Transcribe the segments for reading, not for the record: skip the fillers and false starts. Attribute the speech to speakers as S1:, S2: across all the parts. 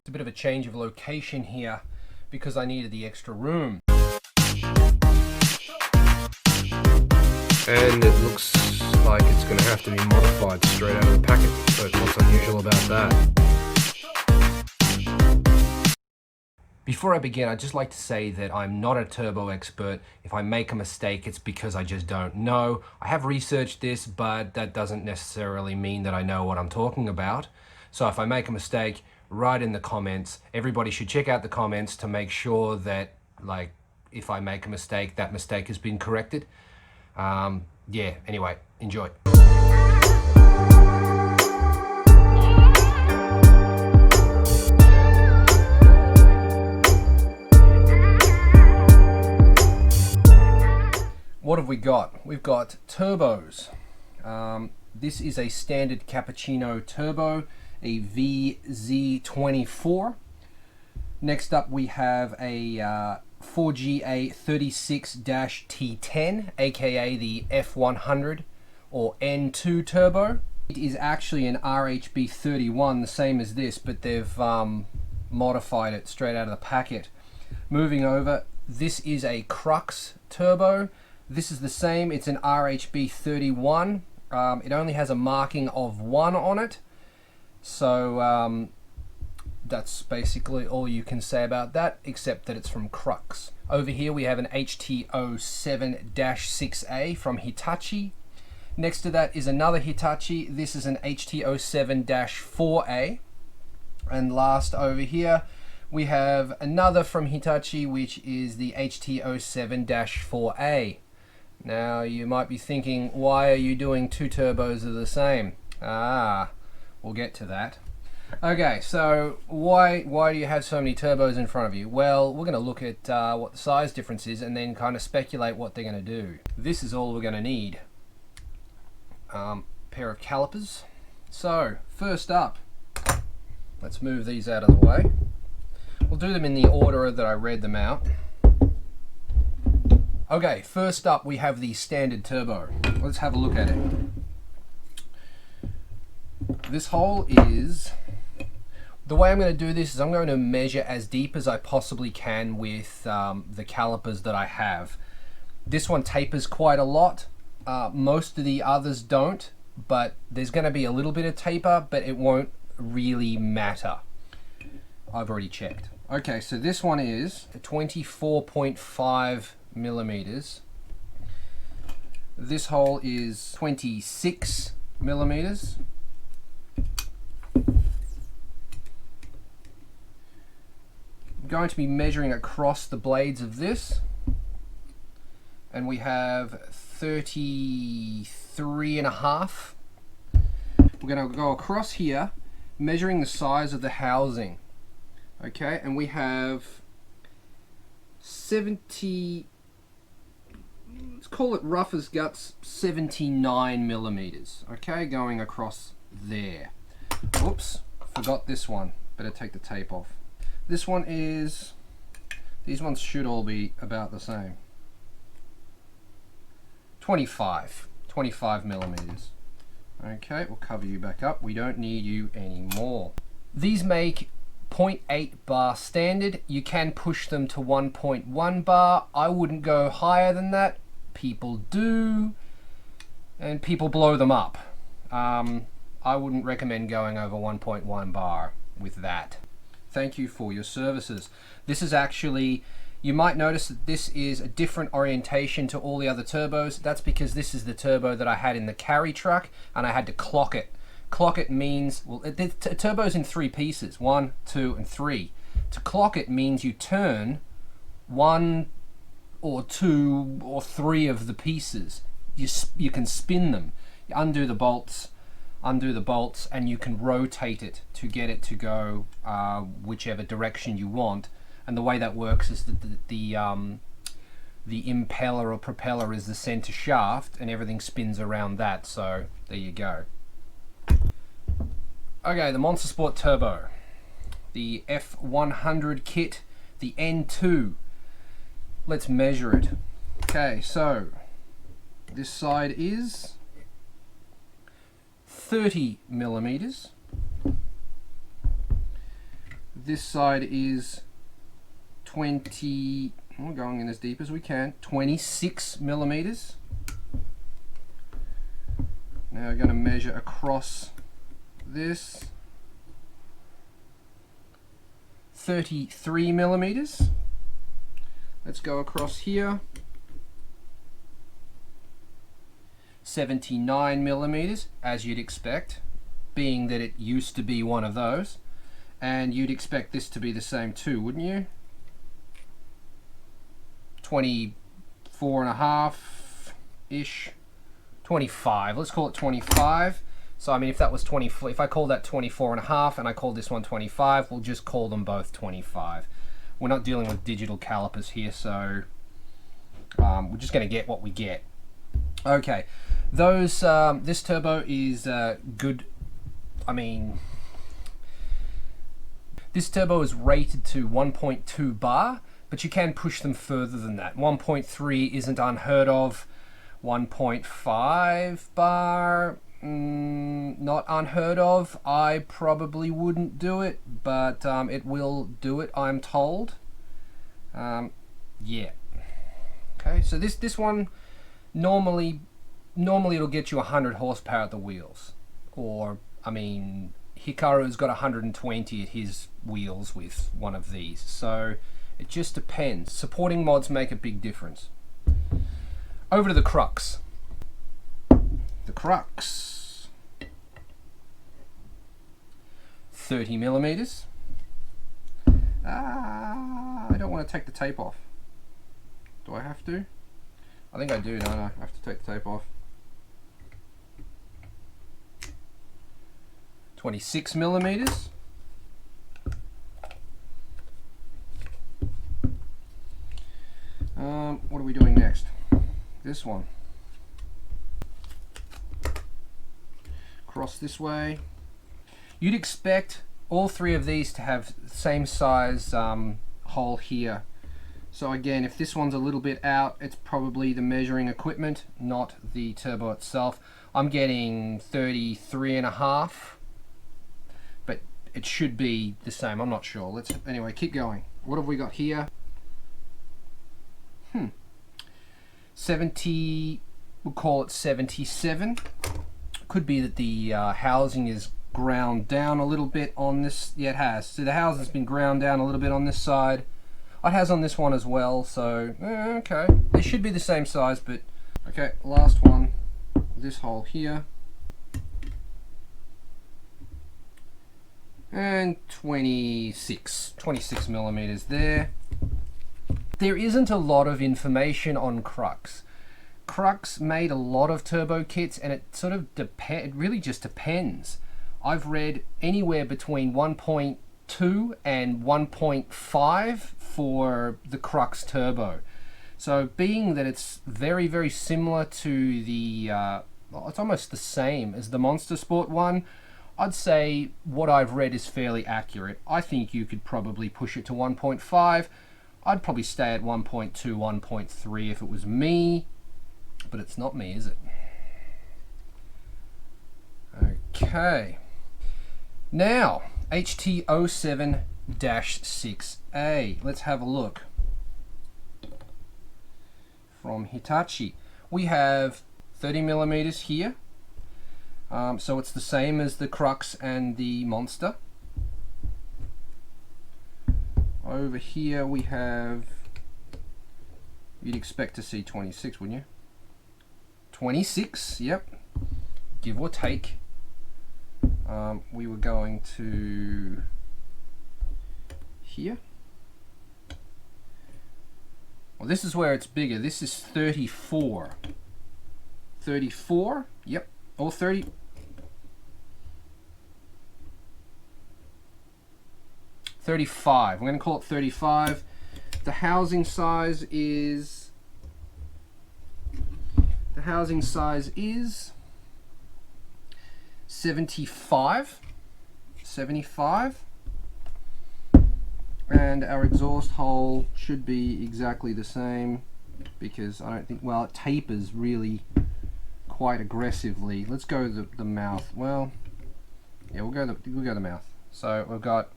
S1: It's a bit of a change of location here because I needed the extra room.
S2: And it looks like it's going to have to be modified straight out of the packet. So what's unusual about that?
S1: Before I begin, I'd just like to say that I'm not a turbo expert. If I make a mistake, it's because I just don't know. I have researched this, but that doesn't necessarily mean that I know what I'm talking about. So if I make a mistake, write in the comments. Everybody should check out the comments to make sure that, like, if I make a mistake, that mistake has been corrected. Yeah, anyway, enjoy. What have we got? We've got turbos. This is a standard Cappuccino turbo, a VZ24. Next up we have a 4GA 36-T10, aka the F100 or N2 turbo. It is actually an RHB31, the same as this, but they've modified it straight out of the packet. Moving over, this is a Crux turbo. This is the same, it's an RHB31. It only has a marking of 1 on it. So that's basically all you can say about that, except that it's from Crux. Over here we have an HT07-6A from Hitachi. Next to that is another Hitachi. This is an HT07-4A. And last over here we have another from Hitachi, which is the HT07-4A. Now you might be thinking, why are you doing two turbos of the same? We'll get to that. Okay, so why do you have so many turbos in front of you? Well, we're going to look at what the size difference is and then kind of speculate what they're going to do. This is all we're going to need. Pair of calipers. So, first up, let's move these out of the way. We'll do them in the order that I read them out. Okay, first up we have the standard turbo. Let's have a look at it. This hole is... The way I'm going to do this is I'm going to measure as deep as I possibly can with the calipers that I have. This one tapers quite a lot. Most of the others don't, but there's going to be a little bit of taper, but it won't really matter. I've already checked. Okay, so this one is 24.5 millimeters. This hole is 26 millimeters. I'm going to be measuring across the blades of this, and we have 33.5. We're going to go across here measuring the size of the housing. Okay, and we have 70, let's call it rough as guts, 79 millimeters. Okay, going across there. Oops, forgot this one. Better take the tape off. This one is, these ones should all be about the same. 25 millimeters. Okay, we'll cover you back up. We don't need you anymore. These make 0.8 bar standard. You can push them to 1.1 bar. I wouldn't go higher than that. People do, and people blow them up. I wouldn't recommend going over 1.1 bar with that. Thank you for your services. This is actually, you might notice that this is a different orientation to all the other turbos. That's because this is the turbo that I had in the carry truck and I had to clock it. Clock it means, well, the turbo's in 3 pieces, 1, 2, and 3. To clock it means you turn 1 or 2 or 3 of the pieces. You can spin them. You undo the bolts, and you can rotate it to get it to go whichever direction you want. And the way that works is that the impeller or propeller is the center shaft, and everything spins around that. So there you go. Okay, the Monster Sport Turbo, the F100 kit, the N2. Let's measure it. Okay, so this side is 30 millimeters. This side is 20, we're going in as deep as we can, 26 millimeters. Now we're going to measure across this, 33 millimeters. Let's go across here, 79 millimeters, as you'd expect, being that it used to be one of those. And you'd expect this to be the same too, wouldn't you? 24 and a half-ish. 25, let's call it 25. So I mean, if that was 24, if I call that 24 and a half and I call this one 25, we'll just call them both 25. We're not dealing with digital calipers here, so we're just going to get what we get. Okay, those this turbo is good. I mean, this turbo is rated to 1.2 bar, but you can push them further than that. 1.3 isn't unheard of. 1.5 bar, not unheard of. I probably wouldn't do it, but it will do it, I'm told. Yeah. Okay, so this one normally it'll get you 100 horsepower at the wheels, or I mean, Hikaru's got 120 at his wheels with one of these, so it just depends. Supporting mods make a big difference. Over to the Crux. The Crux. 30 millimeters. I don't want to take the tape off. Do I have to? I think I do, don't I? I have to take the tape off. 26 millimeters. What are we doing next? This one. Cross this way. You'd expect all three of these to have the same size hole here. So again, if this one's a little bit out, it's probably the measuring equipment, not the turbo itself. I'm getting 33 and a half, but it should be the same. I'm not sure. Let's anyway keep going. What have we got here? 70, we'll call it 77. Could be that the housing is ground down a little bit on this. Yeah, it has. So the housing's been ground down a little bit on this side. It has on this one as well, so okay. They should be the same size, but okay, last one. This hole here. And 26 millimeters there. There isn't a lot of information on Crux. Crux made a lot of turbo kits, and it sort of it really just depends. I've read anywhere between 1.2 and 1.5 for the Crux turbo. So being that it's very, very similar to the, well, it's almost the same as the Monster Sport one, I'd say what I've read is fairly accurate. I think you could probably push it to 1.5. I'd probably stay at 1.2, 1.3 if it was me, but it's not me, is it? Okay. Now, HT07-6A. Let's have a look. From Hitachi. We have 30 millimeters here. So it's the same as the Crux and the Monster. Over here we have, you'd expect to see 26, wouldn't you? 26, yep. Give or take. We were going to here. Well, this is where it's bigger. This is 34. 34, yep. Or 30. 35. I'm going to call it 35. The housing size is 75. 75. And our exhaust hole should be exactly the same, because I don't think, well, it tapers really quite aggressively. Let's go the mouth. Well, yeah, we'll go the mouth. So we've got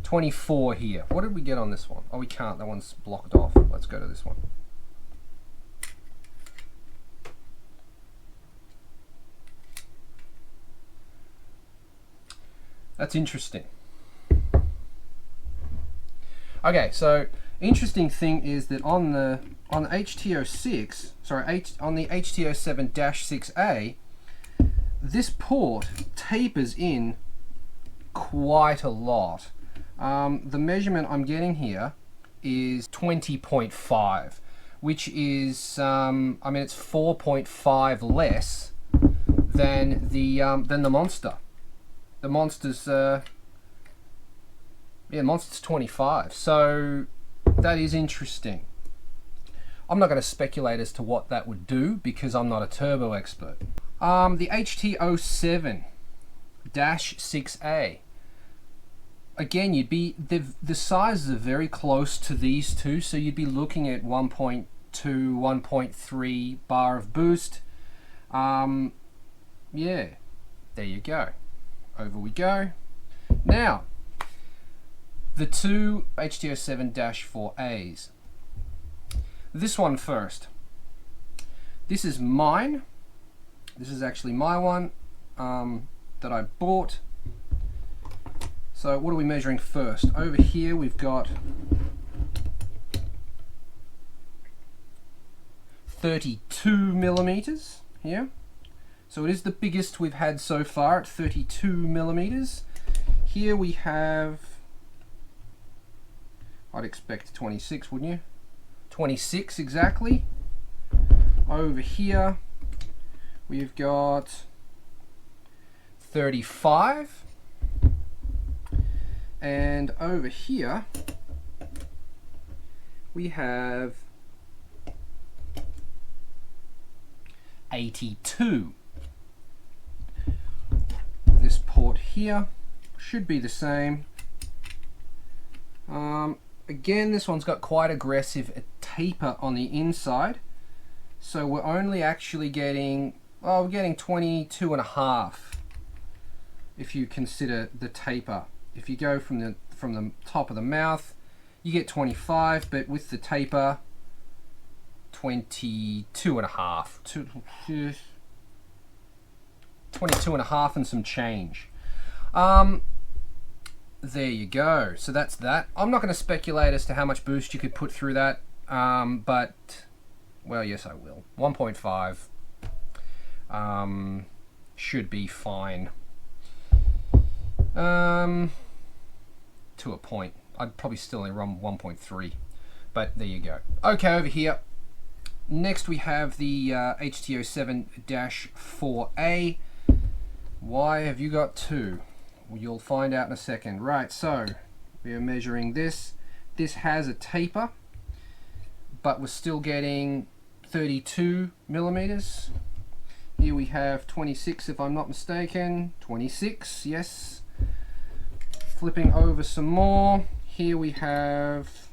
S1: 24 here. What did we get on this one? Oh, we can't. That one's blocked off. Let's go to this one. That's interesting. Okay, so interesting thing is that on the HT06, sorry, on the HT07-6A, this port tapers in quite a lot. The measurement I'm getting here is 20.5, which is, I mean, it's 4.5 less than the Monster. The Monster's, Monster's 25. So that is interesting. I'm not going to speculate as to what that would do because I'm not a turbo expert. The HT07-6A. Again, you'd be the sizes are very close to these two, so you'd be looking at 1.2, 1.3 bar of boost. Yeah, there you go. Over we go. Now, the two HT07-4As. This one first. This is mine. This is actually my one that I bought. So what are we measuring first? Over here we've got 32 millimeters here. So it is the biggest we've had so far at 32 millimeters. Here we have, I'd expect 26, wouldn't you? 26 exactly. Over here we've got 35. And over here we have 82. This port here should be the same. Again, this one's got quite aggressive taper on the inside, so we're only actually getting, we're getting 22.5 if you consider the taper. If you go from the top of the mouth, you get 25, but with the taper, 22.5. 22.5 and some change. There you go. So that's that. I'm not going to speculate as to how much boost you could put through that, but, well, yes, I will. 1.5 should be fine. To a point. I'd probably still only run 1.3, but there you go. Okay, over here. Next we have the HT07-4A. Why have you got two? Well, you'll find out in a second. Right, so we are measuring this. This has a taper, but we're still getting 32 millimeters. Here we have 26, if I'm not mistaken. 26, yes. Flipping over some more. Here we have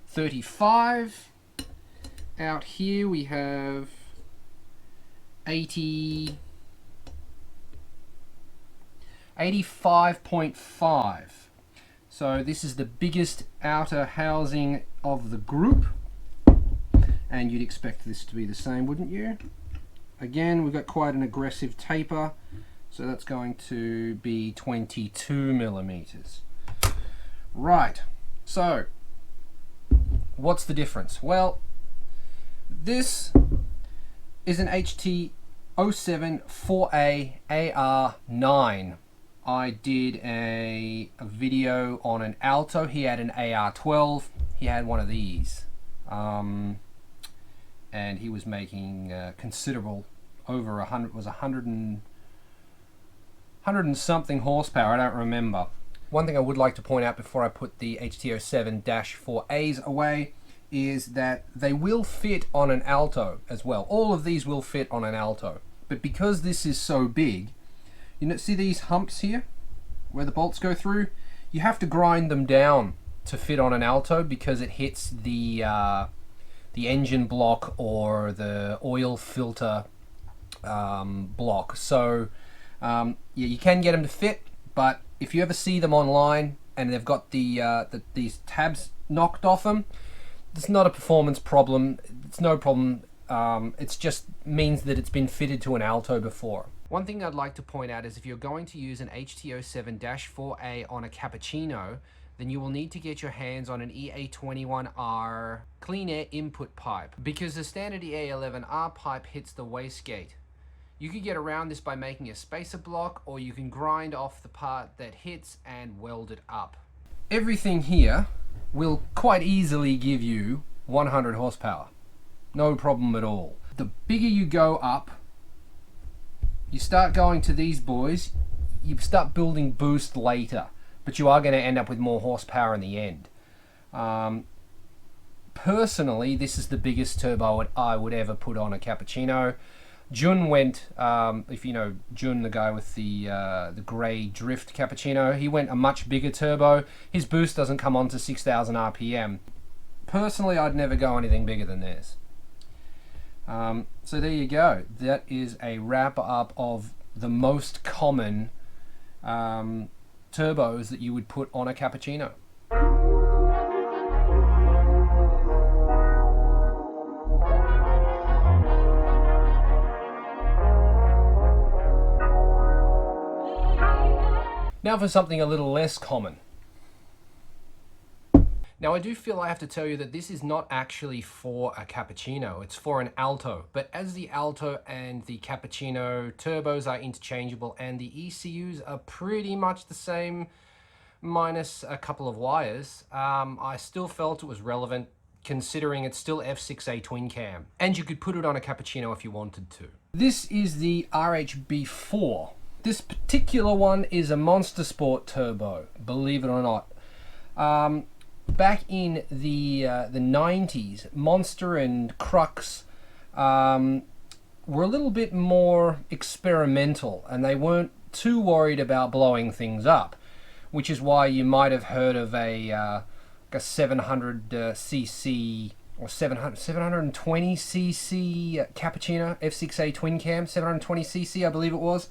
S1: 35. Out here we have 85.5. So this is the biggest outer housing of the group, and you'd expect this to be the same, wouldn't you? Again, we've got quite an aggressive taper, so that's going to be 22 millimeters. Right, so what's the difference? Well, this is an HT07-4A AR9. I did a video on an Alto. He had an AR12. He had one of these. And he was making considerable, over 100, was 100 and something horsepower, I don't remember. One thing I would like to point out before I put the HT07-4As away is that they will fit on an Alto as well. All of these will fit on an Alto, but because this is so big, you know, see these humps here where the bolts go through? You have to grind them down to fit on an Alto because it hits the engine block or the oil filter block. So Yeah, you can get them to fit, but if you ever see them online and they've got these tabs knocked off them, it's not a performance problem. It's no problem. It just means that it's been fitted to an Alto before. One thing I'd like to point out is if you're going to use an HT07-4A on a Cappuccino, then you will need to get your hands on an EA11R clean air input pipe, because the standard EA11R pipe hits the wastegate. You could get around this by making a spacer block, or you can grind off the part that hits and weld it up. Everything here will quite easily give you 100 horsepower. No problem at all. The bigger you go up, you start going to these boys, you start building boost later, but you are going to end up with more horsepower in the end. Personally, this is the biggest turbo I would ever put on a Cappuccino. Jun went, if you know Jun, the guy with the grey drift Cappuccino, he went a much bigger turbo. His boost doesn't come on to 6,000 RPM. Personally, I'd never go anything bigger than this. So there you go. That is a wrap up of the most common turbos that you would put on a Cappuccino. Now for something a little less common. Now I do feel I have to tell you that this is not actually for a Cappuccino, it's for an Alto. But as the Alto and the Cappuccino turbos are interchangeable and the ECUs are pretty much the same, minus a couple of wires, I still felt it was relevant considering it's still F6A twin cam. And you could put it on a Cappuccino if you wanted to. This is the RHB4. This particular one is a Monster Sport turbo, believe it or not. Back in the 90s, Monster and Crux were a little bit more experimental, and they weren't too worried about blowing things up, which is why you might have heard of a 700cc or 720cc Cappuccino F6A twin cam, 720cc I believe it was.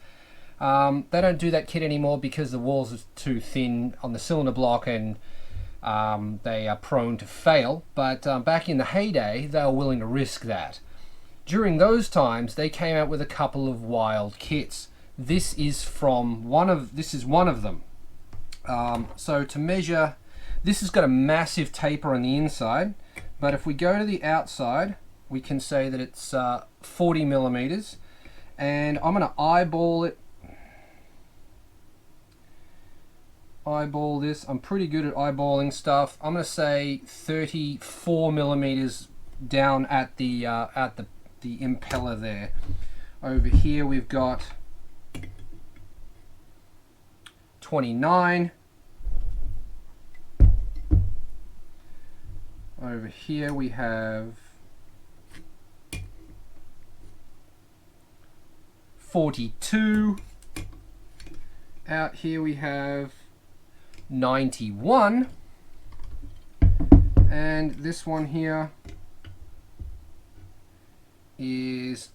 S1: They don't do that kit anymore because the walls are too thin on the cylinder block and they are prone to fail, but back in the heyday they were willing to risk that. During those times they came out with a couple of wild kits. This is one of them. So to measure, this has got a massive taper on the inside, but if we go to the outside we can say that it's 40 millimeters, and I'm going to eyeball this. I'm pretty good at eyeballing stuff. I'm going to say 34 millimeters down at the impeller there. Over here we've got 29. Over here we have 42. Out here we have 91, and this one here is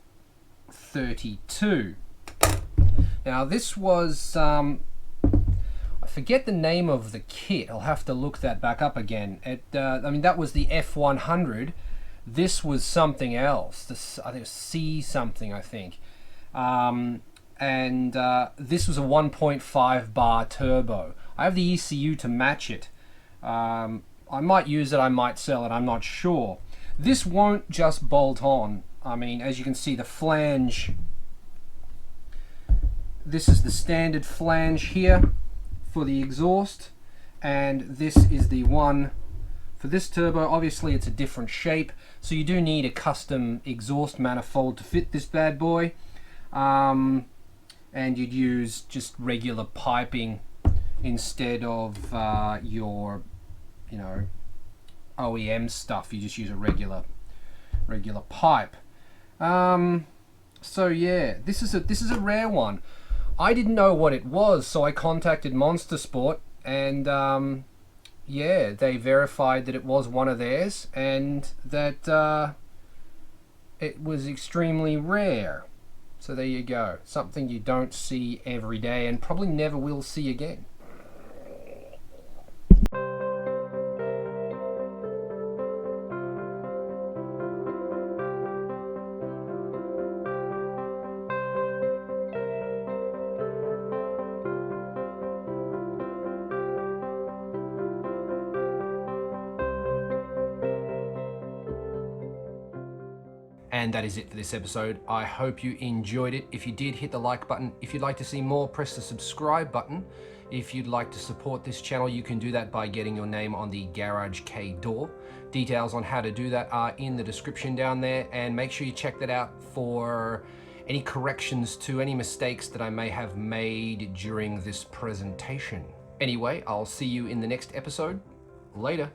S1: 32. Now this was I forget the name of the kit. I'll have to look that back up again. I mean, that was the F100. This was something else. I think it was C something, I think. And this was a 1.5 bar turbo. I have the ECU to match it. I might use it, I might sell it, I'm not sure. This won't just bolt on. I mean, as you can see, the flange, this is the standard flange here for the exhaust, and this is the one for this turbo. Obviously it's a different shape, so you do need a custom exhaust manifold to fit this bad boy. And you'd use just regular piping instead of your, you know, OEM stuff. You just use a regular pipe. So yeah, this is a rare one. I didn't know what it was, so I contacted Monster Sport, and yeah, they verified that it was one of theirs and that it was extremely rare. So there you go. Something you don't see every day and probably never will see again. And that is it for this episode. I hope you enjoyed it. If you did, hit the like button. If you'd like to see more, press the subscribe button. If you'd like to support this channel, you can do that by getting your name on the Garage K door. Details on how to do that are in the description down there, and make sure you check that out for any corrections to any mistakes that I may have made during this presentation. Anyway, I'll see you in the next episode. Later.